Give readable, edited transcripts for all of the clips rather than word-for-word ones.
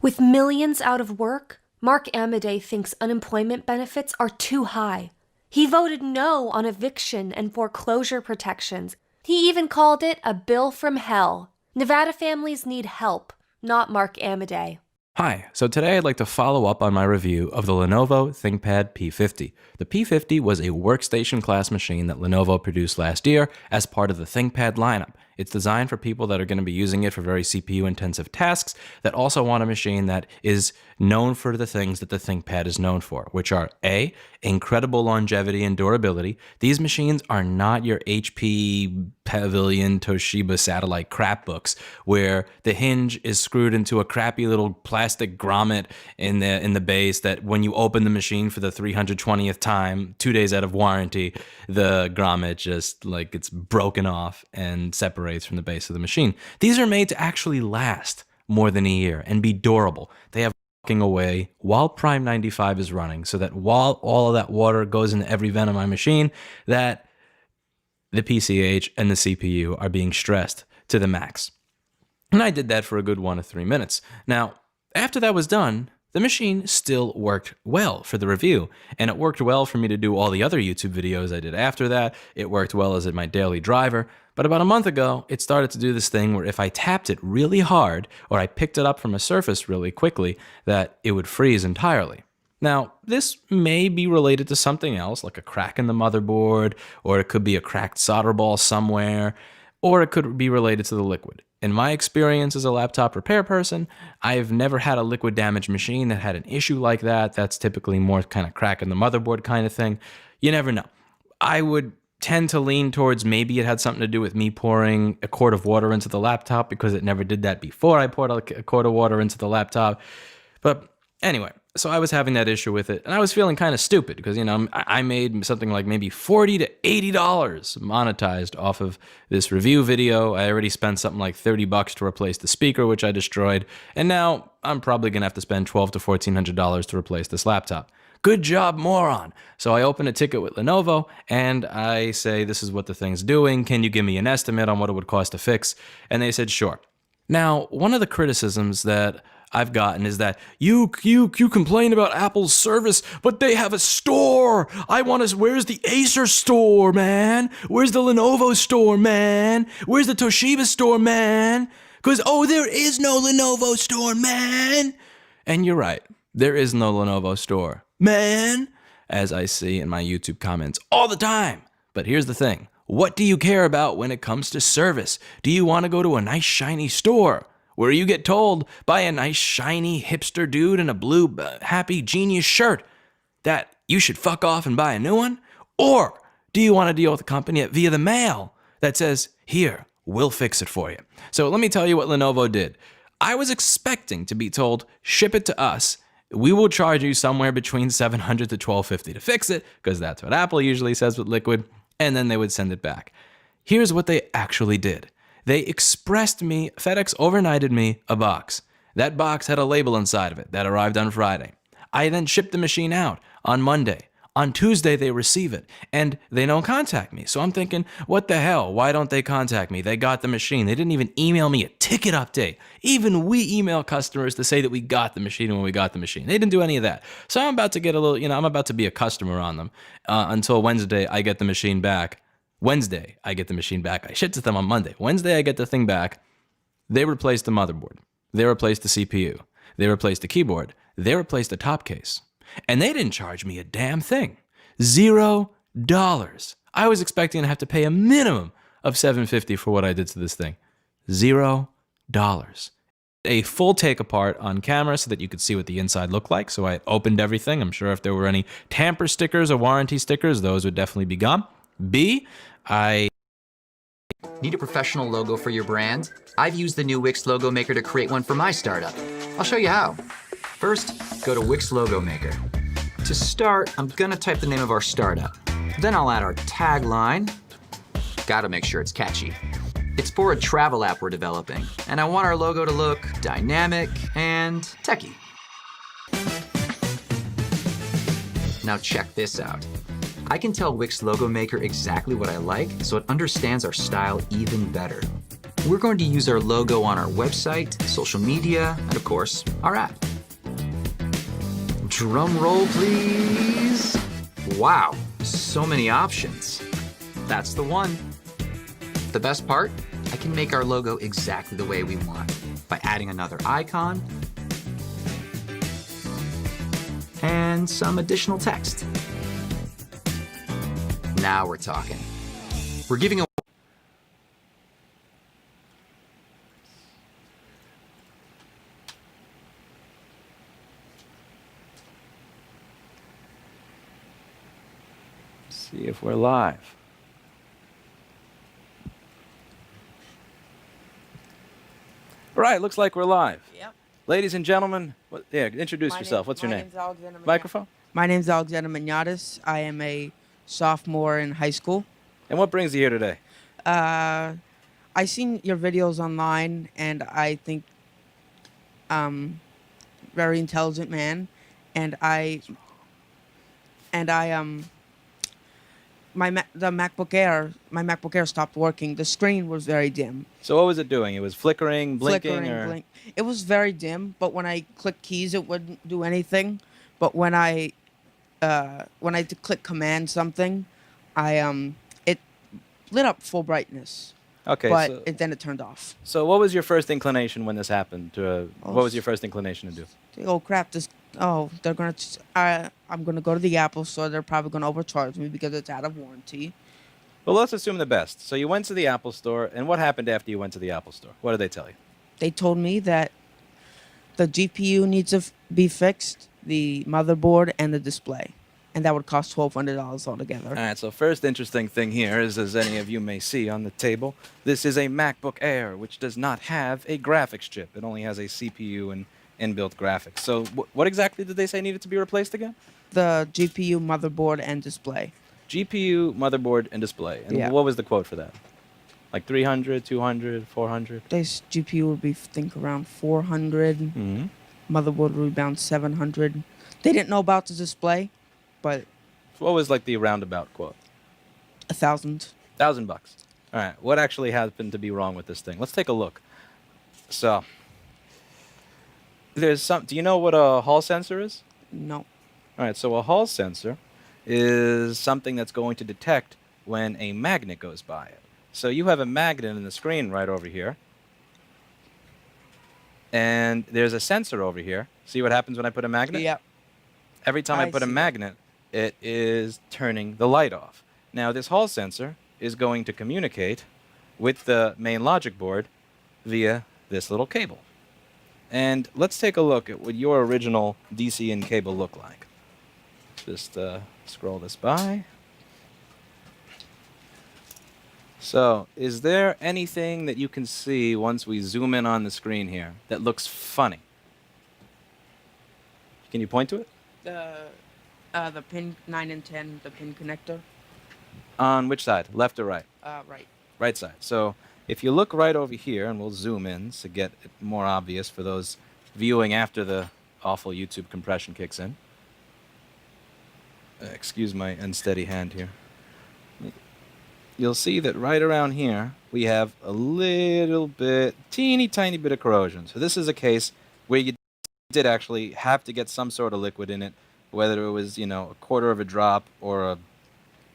With millions out of work, Mark Amadei thinks unemployment benefits are too high. He voted no on eviction and foreclosure protections. He even called it a bill from hell. Nevada families need help, not Mark Amadei. Hi, so today I'd like to follow up on my review of the Lenovo ThinkPad P50. The P50 was a workstation class machine that Lenovo produced last year as part of the ThinkPad lineup. It's designed for people that are going to be using it for very CPU-intensive tasks that also want a machine that is known for the things that the ThinkPad is known for, which are A, incredible longevity and durability. These machines are not your HP Pavilion Toshiba satellite crap books where the hinge is screwed into a crappy little plastic grommet in the base that when you open the machine for the 320th time, 2 days out of warranty, the grommet just like it's broken off and separates from the base of the machine. These are made to actually last more than a year and be durable. They have walking away while Prime 95 is running, so that while all of that water goes into every vent of my machine, that the PCH and the CPU are being stressed to the max. And I did that for a good 1 to 3 minutes. Now, after that was done, the machine still worked well for the review, and it worked well for me to do all the other YouTube videos I did after that. It worked well as my daily driver. But about a month ago, it started to do this thing where if I tapped it really hard or I picked it up from a surface really quickly, that it would freeze entirely. Now, this may be related to something else, like a crack in the motherboard, or it could be a cracked solder ball somewhere, or it could be related to the liquid. In my experience as a laptop repair person, I've never had a liquid damaged machine that had an issue like that. That's typically more kind of crack in the motherboard kind of thing. You never know. I would tend to lean towards maybe it had something to do with me pouring a quart of water into the laptop because it never did that before I poured a quart of water into the laptop. But anyway, so I was having that issue with it, and I was feeling kind of stupid because, you know, I made something like maybe $40 to $80 monetized off of this review video. I already spent something like $30 to replace the speaker, which I destroyed, and now I'm probably going to have to spend $1,200 to $1,400 to replace this laptop. Good job, moron. So I open a ticket with Lenovo, and I say, this is what the thing's doing. Can you give me an estimate on what it would cost to fix? And they said, sure. Now, one of the criticisms that I've gotten is that you complain about Apple's service, but they have a store. Where's the Acer store, man? Where's the Lenovo store, man? Where's the Toshiba store, man? Because, there is no Lenovo store, man. And you're right. There is no Lenovo store, man, as I see in my YouTube comments all the time. But here's the thing. What do you care about when it comes to service? Do you want to go to a nice shiny store where you get told by a nice shiny hipster dude in a blue happy genius shirt that you should fuck off and buy a new one? Or do you want to deal with a company via the mail that says, here, we'll fix it for you? So let me tell you what Lenovo did. I was expecting to be told, ship it to us. We will charge you somewhere between $700 to $1,250 to fix it, because that's what Apple usually says with Liquid, and then they would send it back. Here's what they actually did. They FedEx overnighted me a box. That box had a label inside of it that arrived on Friday. I then shipped the machine out on Monday. On Tuesday, they receive it, and they don't contact me. So I'm thinking, what the hell? Why don't they contact me? They got the machine. They didn't even email me a ticket update. Even we email customers to say that we got the machine when we got the machine. They didn't do any of that. So I'm about to get I'm about to be a customer on them until Wednesday, I get the machine back. Wednesday, I get the machine back. I shipped it to them on Monday. Wednesday, I get the thing back. They replaced the motherboard. They replaced the CPU. They replaced the keyboard. They replaced the top case. And they didn't charge me a damn thing. $0. I was expecting to have to pay a minimum of $750 for what I did to this thing. $0. A full take apart on camera so that you could see what the inside looked like. So I opened everything. I'm sure if there were any tamper stickers or warranty stickers, those would definitely be gone. B, Need a professional logo for your brand? I've used the new Wix logo maker to create one for my startup. I'll show you how. First, go to Wix Logo Maker. To start, I'm gonna type the name of our startup. Then I'll add our tagline. Gotta make sure it's catchy. It's for a travel app we're developing, and I want our logo to look dynamic and techy. Now check this out. I can tell Wix Logo Maker exactly what I like, so it understands our style even better. We're going to use our logo on our website, social media, and of course, our app. Drum roll, please. Wow, so many options. That's the one. The best part? I can make our logo exactly the way we want by adding another icon and some additional text. Now we're talking. We're giving away. See if we're live. All right, looks like we're live. Yep. Ladies and gentlemen, introduce yourself. What's your name? Microphone? My name's Alexander Manatas. I am a sophomore in high school. And what brings you here today? I seen your videos online, and I think very intelligent man, and the MacBook Air stopped working. The screen was very dim. So what was it doing? It was flickering, blinking, Blink. It was very dim, but when I clicked keys, it wouldn't do anything. But when I click command something, it lit up full brightness. Okay. But then it turned off. So what was your first inclination when this happened? What was your first inclination to do? Oh crap! I'm gonna go to the Apple store. They're probably gonna overcharge me because it's out of warranty. Well, let's assume the best. So you went to the Apple store, and what happened after you went to the Apple store? What did they tell you? They told me that the GPU needs to be fixed, the motherboard, and the display, and that would cost $1,200 altogether. All right, so first interesting thing here is, as any of you may see on the table, this is a MacBook Air, which does not have a graphics chip. It only has a CPU and inbuilt graphics. So what exactly did they say needed to be replaced again? The GPU, motherboard, and display. GPU, motherboard, and display. And Yeah. what was the quote for that? Like 300, 200, 400? This GPU would be, think, around 400. Mm-hmm. Motherboard would be around 700. They didn't know about the display, but So what was like the roundabout quote? 1,000. $1,000. All right, what actually happened to be wrong with this thing? Let's take a look. So, do you know what a Hall sensor is? No. All right, so a Hall sensor is something that's going to detect when a magnet goes by it. So you have a magnet in the screen right over here. And there's a sensor over here. See what happens when I put a magnet? Yep. Every time I I put a see. magnet, it is turning the light off. Now, this Hall sensor is going to communicate with the main logic board via this little cable. And let's take a look at what your original DC-in cable looked like. Just scroll this by. So, is there anything that you can see once we zoom in on the screen here that looks funny? Can you point to it? The pin 9 and 10, the pin connector. On which side? Left or right? Right. Right side. So if you look right over here, and we'll zoom in to get it more obvious for those viewing after the awful YouTube compression kicks in. Excuse my unsteady hand here. You'll see that right around here, we have a little bit, teeny tiny bit of corrosion. So this is a case where you did actually have to get some sort of liquid in it, whether it was, a quarter of a drop or a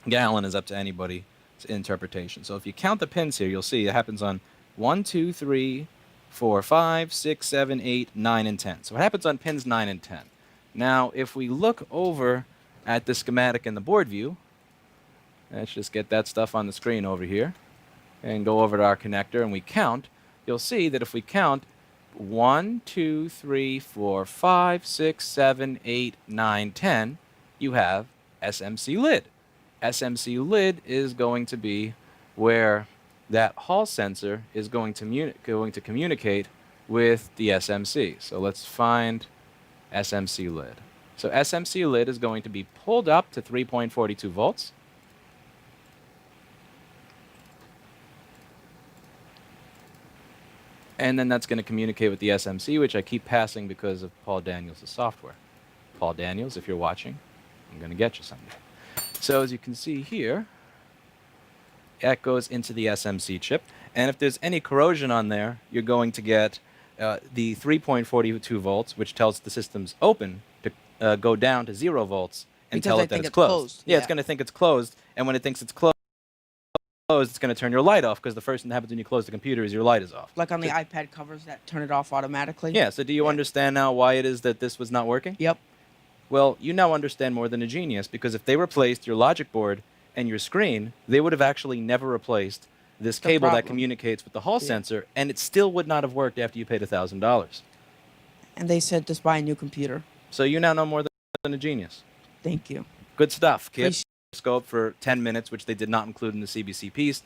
gallon is up to anybody's interpretation. So if you count the pins here, you'll see it happens on 1, 2, 3, 4, 5, 6, 7, 8, 9, and 10. So it happens on pins 9 and 10. Now, if we look over at the schematic in the board view, let's just get that stuff on the screen over here and go over to our connector and we count, you'll see that if we count 1, 2, 3, 4, 5, 6, 7, 8, 9, 10, you have SMC lid. SMC lid is going to be where that Hall sensor is going to communicate with the SMC. So let's find SMC lid. So SMC lid is going to be pulled up to 3.42 volts. And then that's going to communicate with the SMC, which I keep passing because of Paul Daniels' software. Paul Daniels, if you're watching, I'm going to get you someday. So as you can see here, That goes into the SMC chip. And if there's any corrosion on there, you're going to get the 3.42 volts, which tells the system's open, to go down to 0 volts and Because tell I it that think it's it's closed. closed, Yeah, it's yeah. going to think it's closed. And when it thinks it's closed, it's going to turn your light off, because the first thing that happens when you close the computer is your light is off. Like on the iPad covers that turn it off automatically. Yeah, so do you Yeah. understand now why it is that this was not working? Yep. Well, you now understand more than a genius, because if they replaced your logic board and your screen, they would have actually never replaced this The cable that problem. communicates with the hall Yeah. sensor, and it still would not have worked after you paid $1,000. And they said just buy a new computer. So you now know more than a genius. Thank you. Good stuff, kid. Appreciate- Scope for 10 minutes, which they did not include in the CBC piece.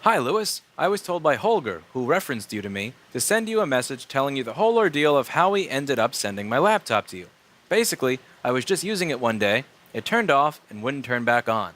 Hi, Lewis. I was told by Holger, who referenced you to me, to send you a message telling you the whole ordeal of how he ended up sending my laptop to you. Basically, I was just using it one day, it turned off and wouldn't turn back on.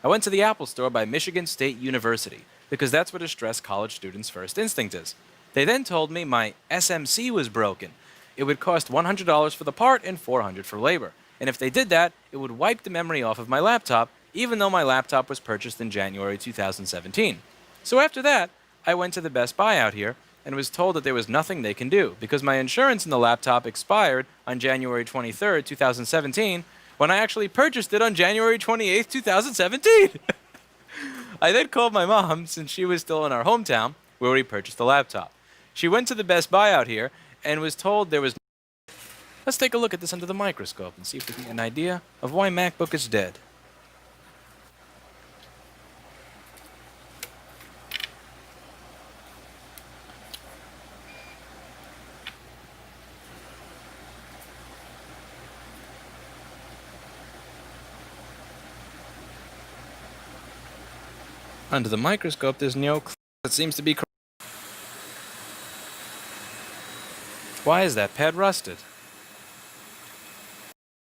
I went to the Apple Store by Michigan State University, because that's what a stressed college student's first instinct is. They then told me my SMC was broken. It would cost $100 for the part and $400 for labor. And if they did that, it would wipe the memory off of my laptop, even though my laptop was purchased in January 2017. So after that, I went to the Best Buy out here and was told that there was nothing they can do, because my insurance in the laptop expired on January 23rd, 2017, when I actually purchased it on January 28th, 2017. I then called my mom, since she was still in our hometown, where we purchased the laptop. She went to the Best Buy out here and was told there was... Let's take a look at this under the microscope and see if we can get an idea of why MacBook is dead. Under the microscope, there's no clue. It seems to be... Why is that pad rusted?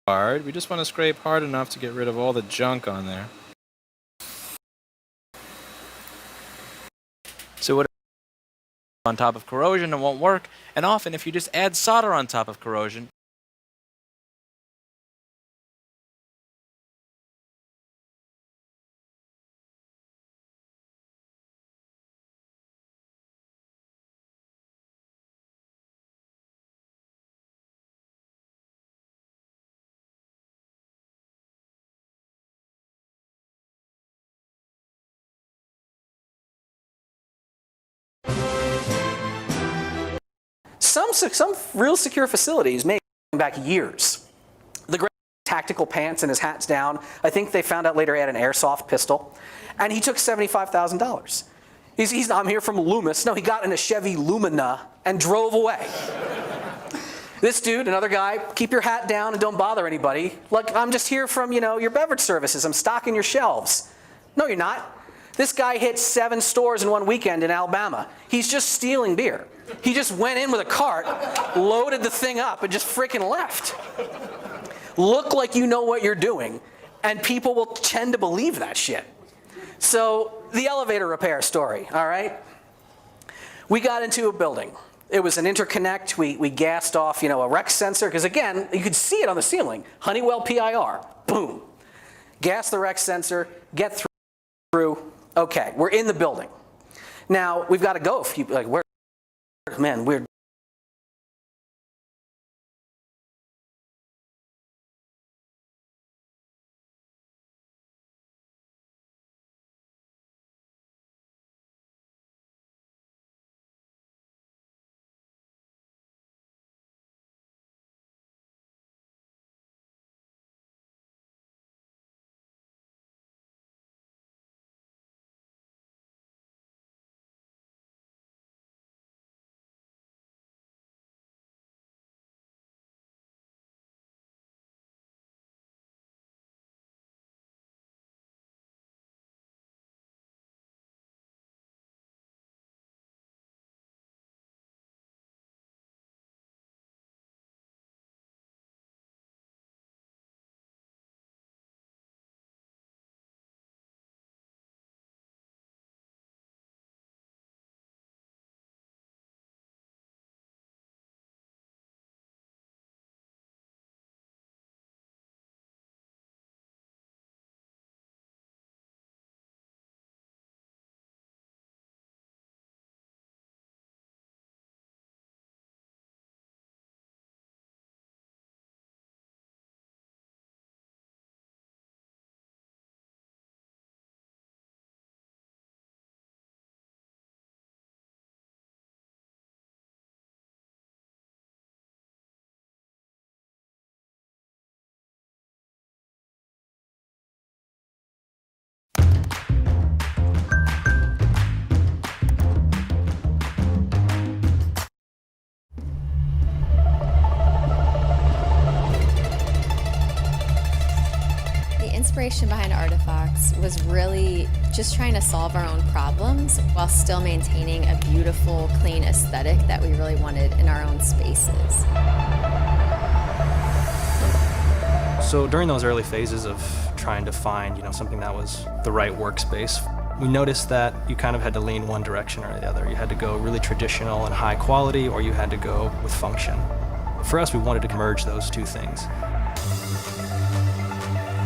Hard. We just want to scrape hard enough to get rid of all the junk on there. So what on top of corrosion, it won't work. And often, if you just add solder on top of corrosion, Some real secure facilities may go back years. The great tactical pants and his hat's down. I think they found out later he had an airsoft pistol. And he took $75,000. I'm here from Loomis. No, he got in a Chevy Lumina and drove away. This dude, another guy, keep your hat down and don't bother anybody. Like, I'm just here from, your beverage services. I'm stocking your shelves. No, you're not. This guy hit 7 stores in one weekend in Alabama. He's just stealing beer. He just went in with a cart, loaded the thing up, and just freaking left. Look like you know what you're doing, and people will tend to believe that shit. So, the elevator repair story, all right? We got into a building. It was an interconnect. We gassed off, a rec sensor, because again, you could see it on the ceiling. Honeywell PIR, boom. Gas the rec sensor, get through. Okay, we're in the building. Now, we've got to go. We're inspiration behind Artifacts was really just trying to solve our own problems while still maintaining a beautiful, clean aesthetic that we really wanted in our own spaces. So during those early phases of trying to find, something that was the right workspace, we noticed that you kind of had to lean one direction or the other. You had to go really traditional and high quality, or you had to go with function. For us, we wanted to merge those two things.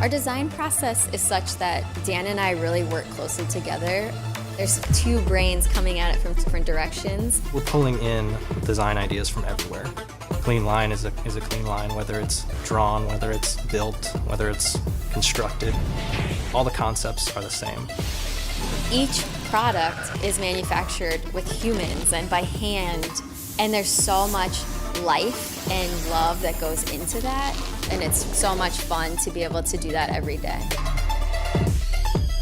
Our design process is such that Dan and I really work closely together. There's two brains coming at it from different directions. We're pulling in design ideas from everywhere. A clean line is a clean line, whether it's drawn, whether it's built, whether it's constructed. All the concepts are the same. Each product is manufactured with humans and by hand, and there's so much life and love that goes into that, and it's so much fun to be able to do that every day.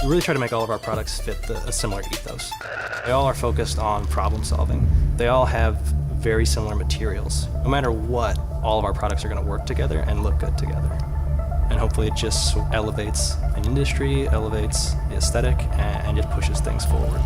We really try to make all of our products fit a similar ethos. They all are focused on problem solving. They all have very similar materials. No matter what, all of our products are going to work together and look good together. And hopefully it just elevates an industry, elevates the aesthetic, and just pushes things forward.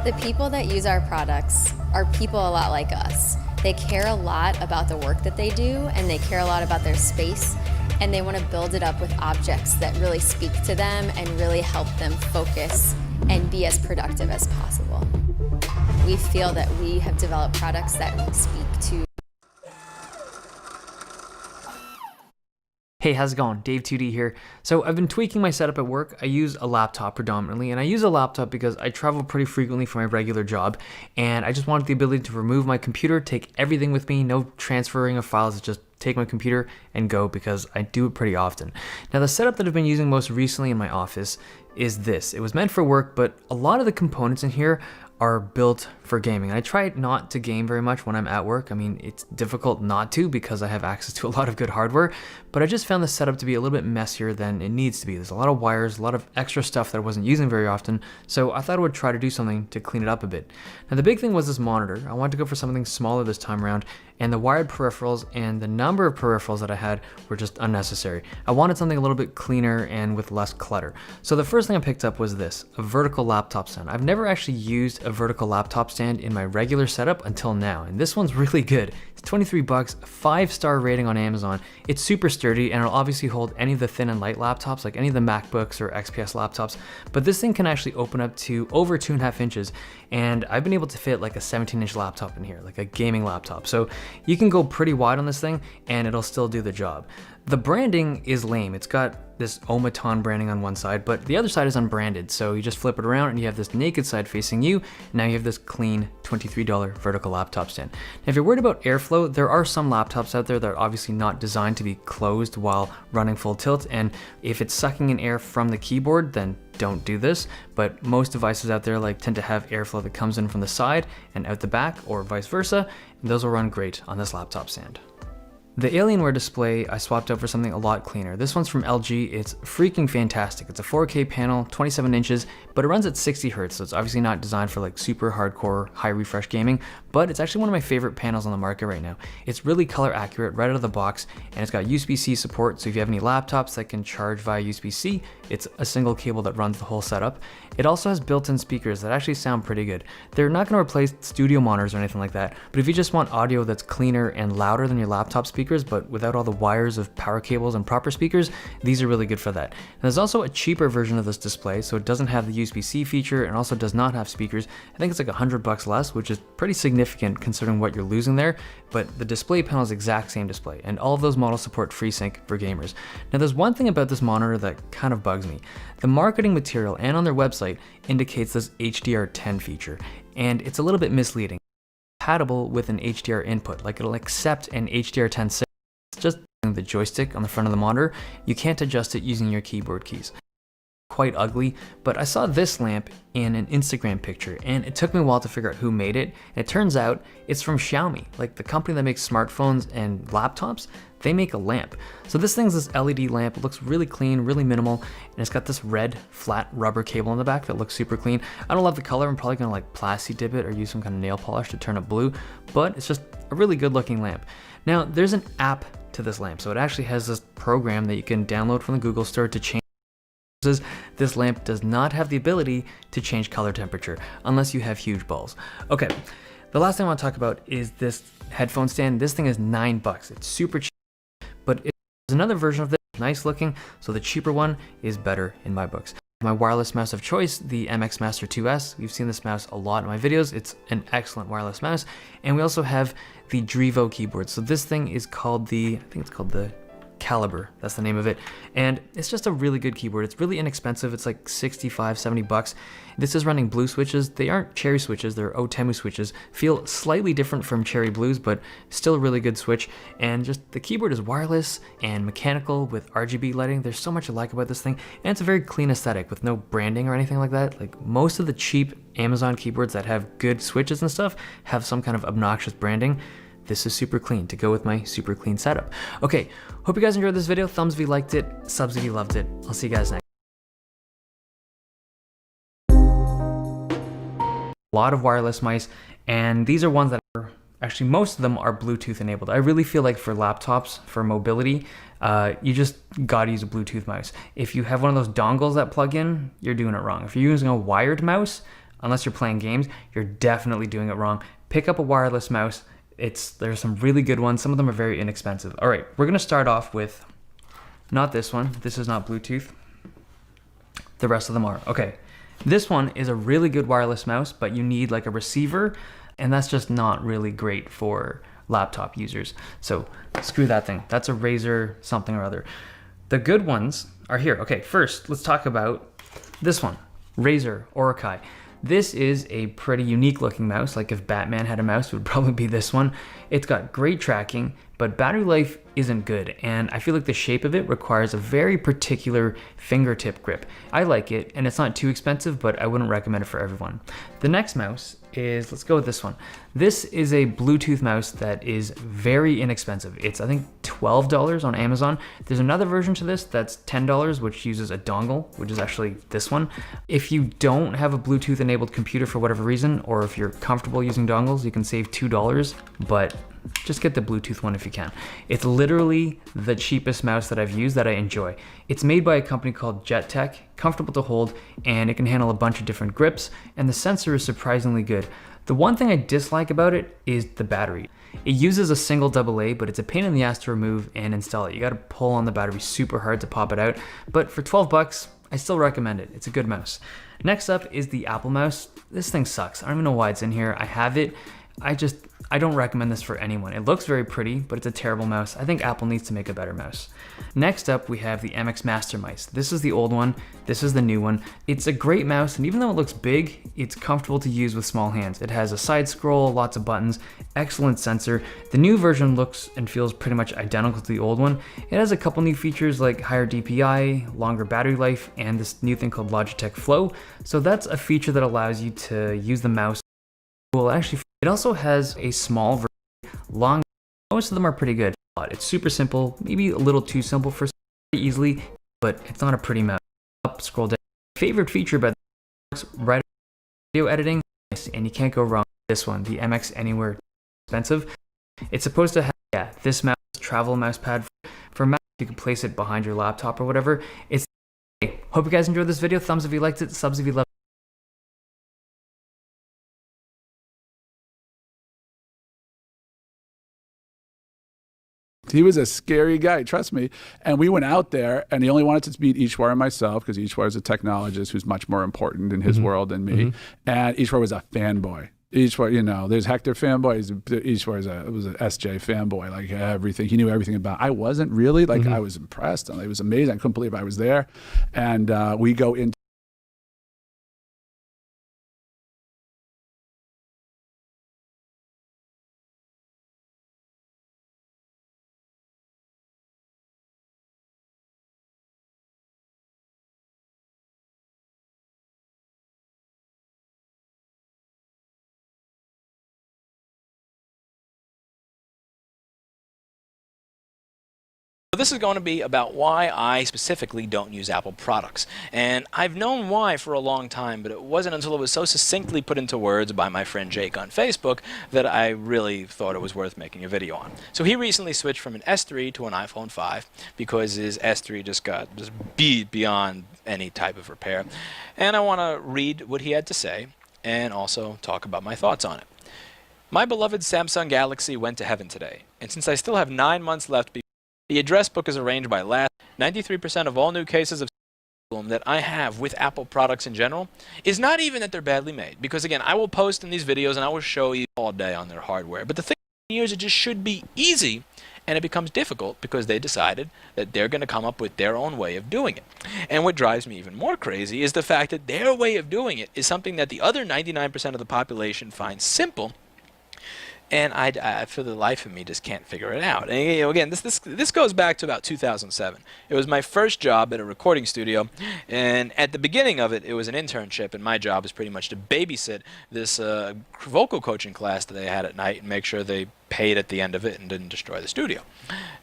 The people that use our products are people a lot like us. They care a lot about the work that they do, and they care a lot about their space, and they want to build it up with objects that really speak to them and really help them focus and be as productive as possible. We feel that we have developed products that speak to. Hey, how's it going? Dave 2D here. So I've been tweaking my setup at work. I use a laptop predominantly, and I use a laptop because I travel pretty frequently for my regular job, and I just wanted the ability to remove my computer, take everything with me, no transferring of files, just take my computer and go, because I do it pretty often. Now, the setup that I've been using most recently in my office is this. It was meant for work, but a lot of the components in here are built for gaming. And I try not to game very much when I'm at work. I mean, it's difficult not to because I have access to a lot of good hardware, but I just found the setup to be a little bit messier than it needs to be. There's a lot of wires, a lot of extra stuff that I wasn't using very often, so I thought I would try to do something to clean it up a bit. Now, the big thing was this monitor. I wanted to go for something smaller this time around, and the wired peripherals and the number of peripherals that I had were just unnecessary. I wanted something a little bit cleaner and with less clutter. So the first thing I picked up was this, a vertical laptop stand. I've never actually used a vertical laptop stand in my regular setup until now, and this one's really good. It's 23 bucks, 5-star rating on Amazon. It's super sturdy, and it'll obviously hold any of the thin and light laptops, like any of the MacBooks or XPS laptops, but this thing can actually open up to over 2.5 inches, and I've been able to fit like a 17-inch laptop in here, like a gaming laptop. So you can go pretty wide on this thing, and it'll still do the job. The branding is lame. It's got this Omaton branding on one side, but the other side is unbranded. So you just flip it around and you have this naked side facing you. Now you have this clean $23 vertical laptop stand. Now, if you're worried about airflow, there are some laptops out there that are obviously not designed to be closed while running full tilt. And if it's sucking in air from the keyboard, then don't do this. But most devices out there tend to have airflow that comes in from the side and out the back, or vice versa. And those will run great on this laptop stand. The Alienware display I swapped out for something a lot cleaner. This one's from LG. It's freaking fantastic. It's a 4K panel, 27 inches, but it runs at 60 Hertz, so it's obviously not designed for like super hardcore high refresh gaming, but it's actually one of my favorite panels on the market right now. It's really color accurate right out of the box, and it's got USB-C support, so if you have any laptops that can charge via USB-C, it's a single cable that runs the whole setup. It also has built-in speakers that actually sound pretty good. They're not going to replace studio monitors or anything like that, but if you just want audio that's cleaner and louder than your laptop speakers, but without all the wires of power cables and proper speakers, these are really good for that. And there's also a cheaper version of this display, so it doesn't have the USB-C feature and also does not have speakers. I think it's like $100 less, which is pretty significant considering what you're losing there, but the display panel is the exact same display, and all of those models support FreeSync for gamers. Now, there's one thing about this monitor that kind of bugs me. The marketing material and on their website indicates this HDR10 feature, and it's a little bit misleading. It's compatible with an HDR input, like it'll accept an HDR10 signal. It's just the joystick on the front of the monitor. You can't adjust it using your keyboard keys. Quite ugly, but I saw this lamp in an Instagram picture, and it took me a while to figure out who made it, and it turns out it's from Xiaomi, like the company that makes smartphones and laptops. They make a lamp. So this thing's this LED lamp. It looks really clean, really minimal, and it's got this red flat rubber cable in the back that looks super clean. I don't love the color. I'm probably gonna like plasti dip it or use some kind of nail polish to turn it blue, but it's just a really good looking lamp. Now, there's an app to this lamp. So it actually has this program that you can download from the Google Store to change. This lamp does not have the ability to change color temperature unless you have huge balls. Okay, the last thing I want to talk about is this headphone stand. This thing is $9. It's super cheap, but there's another version of this, nice looking, so the cheaper one is better in my books. My wireless mouse of choice, the MX Master 2S. You've seen this mouse a lot in my videos. It's an excellent wireless mouse. And we also have the Drivo keyboard. So this thing is called I think it's called the Caliber, that's the name of it. And it's just a really good keyboard. It's really inexpensive. It's like 65, 70 bucks. This is running blue switches. They aren't cherry switches, they're Otemu switches. Feel slightly different from cherry blues, but still a really good switch. And just the keyboard is wireless and mechanical with RGB lighting. There's so much I like about this thing. And it's a very clean aesthetic with no branding or anything like that. Like most of the cheap Amazon keyboards that have good switches and stuff have some kind of obnoxious branding. This is super clean to go with my super clean setup. Okay, hope you guys enjoyed this video. Thumbs if you liked it, subs if you loved it. I'll see you guys next. A lot of wireless mice, and these are ones that are, actually most of them are Bluetooth enabled. I really feel like for laptops, for mobility, you just gotta use a Bluetooth mouse. If you have one of those dongles that plug in, you're doing it wrong. If you're using a wired mouse, unless you're playing games, you're definitely doing it wrong. Pick up a wireless mouse. There's some really good ones. Some of them are very inexpensive. All right, we're gonna start off with not this one. This is not Bluetooth. The rest of them are. Okay, this one is a really good wireless mouse, but you need like a receiver, and that's just not really great for laptop users. So screw that thing. That's a Razer something or other. The good ones are here. Okay, first let's talk about this one, Razer Orakai. This is a pretty unique looking mouse. Like if Batman had a mouse, it would probably be this one. It's got great tracking, but battery life isn't good. And I feel like the shape of it requires a very particular fingertip grip. I like it, and it's not too expensive, but I wouldn't recommend it for everyone. The next mouse is, let's go with this one. This is a Bluetooth mouse that is very inexpensive. It's, I think, $12 on Amazon. There's another version to this that's $10, which uses a dongle, which is actually this one. If you don't have a Bluetooth enabled computer for whatever reason, or if you're comfortable using dongles, you can save $2, but just get the Bluetooth one if you can. It's literally the cheapest mouse that I've used that I enjoy. It's made by a company called JetTech, comfortable to hold, and it can handle a bunch of different grips, and the sensor is surprisingly good. The one thing I dislike about it is the battery. It uses a single AA, but it's a pain in the ass to remove and install it. You gotta pull on the battery super hard to pop it out, but for 12 bucks, I still recommend it. It's a good mouse. Next up is the Apple mouse. This thing sucks. I don't even know why it's in here. I have it. I don't recommend this for anyone. It looks very pretty, but it's a terrible mouse. I think Apple needs to make a better mouse. Next up, we have the MX Master mice. This is the old one. This is the new one. It's a great mouse, and even though it looks big, it's comfortable to use with small hands. It has a side scroll, lots of buttons, excellent sensor. The new version looks and feels pretty much identical to the old one. It has a couple new features like higher DPI, longer battery life, and this new thing called Logitech Flow. So that's a feature that allows you to use the mouse. Well, actually, it also has a small version, long. Most of them are pretty good. It's super simple, maybe a little too simple for easily, but it's not a pretty mouse. Up, scroll down. Favorite feature, but works right video editing, and you can't go wrong with this one, the MX Anywhere. Expensive. It's supposed to have this mouse, travel mouse pad for mouse. You can place it behind your laptop or whatever. Hope you guys enjoyed this video. Thumbs if you liked it, subs if you loved it. He was a scary guy, trust me. And we went out there, and he only wanted to meet Ishwar and myself, because Ishwar is a technologist who's much more important in his world than me. And Ishwar was a fanboy. Ishwar, you know, there's Hector fanboy. Ishwar was an SJ fanboy, like everything. He knew everything about. I wasn't really, like I was impressed. And it was amazing. I couldn't believe I was there. And we go into This is going to be about why I specifically don't use Apple products. And I've known why for a long time, but it wasn't until it was so succinctly put into words by my friend Jake on Facebook that I really thought it was worth making a video on. So he recently switched from an S3 to an iPhone 5 because his S3 just got beat beyond any type of repair. And I want to read what he had to say and also talk about my thoughts on it. My beloved Samsung Galaxy went to heaven today, and since I still have 9 months left, the address book is arranged by last. 93% of all new cases of problem that I have with Apple products in general is not even that they're badly made. Because again, I will post in these videos and I will show you all day on their hardware. But the thing is, it just should be easy, and it becomes difficult because they decided that they're going to come up with their own way of doing it. And what drives me even more crazy is the fact that their way of doing it is something that the other 99% of the population finds simple. And I, for the life of me, just can't figure it out. And again, this goes back to about 2007. It was my first job at a recording studio, and at the beginning of it, it was an internship, and my job was pretty much to babysit this vocal coaching class that they had at night and make sure they paid at the end of it and didn't destroy the studio.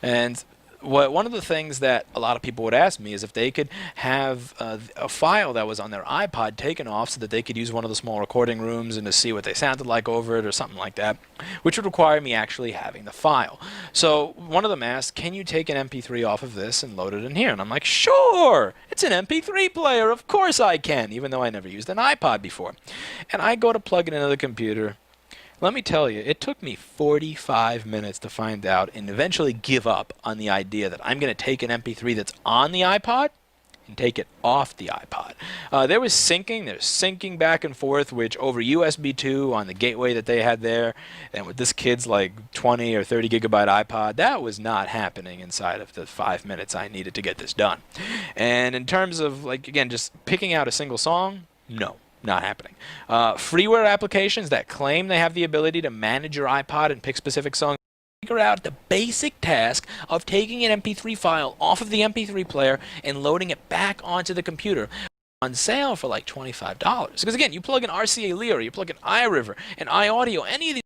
And one of the things that a lot of people would ask me is if they could have a file that was on their iPod taken off so that they could use one of the small recording rooms and to see what they sounded like over it or something like that, which would require me actually having the file. So one of them asked, can you take an MP3 off of this and load it in here? And I'm like, sure, it's an MP3 player, of course I can, even though I never used an iPod before. And I go to plug it into the computer. Let me tell you, it took me 45 minutes to find out and eventually give up on the idea that I'm going to take an MP3 that's on the iPod and take it off the iPod. There's syncing back and forth, which over USB 2 on the gateway that they had there, and with this kid's like 20 or 30 gigabyte iPod, that was not happening inside of the 5 minutes I needed to get this done. And in terms of, like, again, just picking out a single song, no. Not happening. Freeware applications that claim they have the ability to manage your iPod and pick specific songs figure out the basic task of taking an MP3 file off of the MP3 player and loading it back onto the computer on sale for like $25. Because again, you plug in RCA Leo, or you plug in iRiver, and iAudio, any of these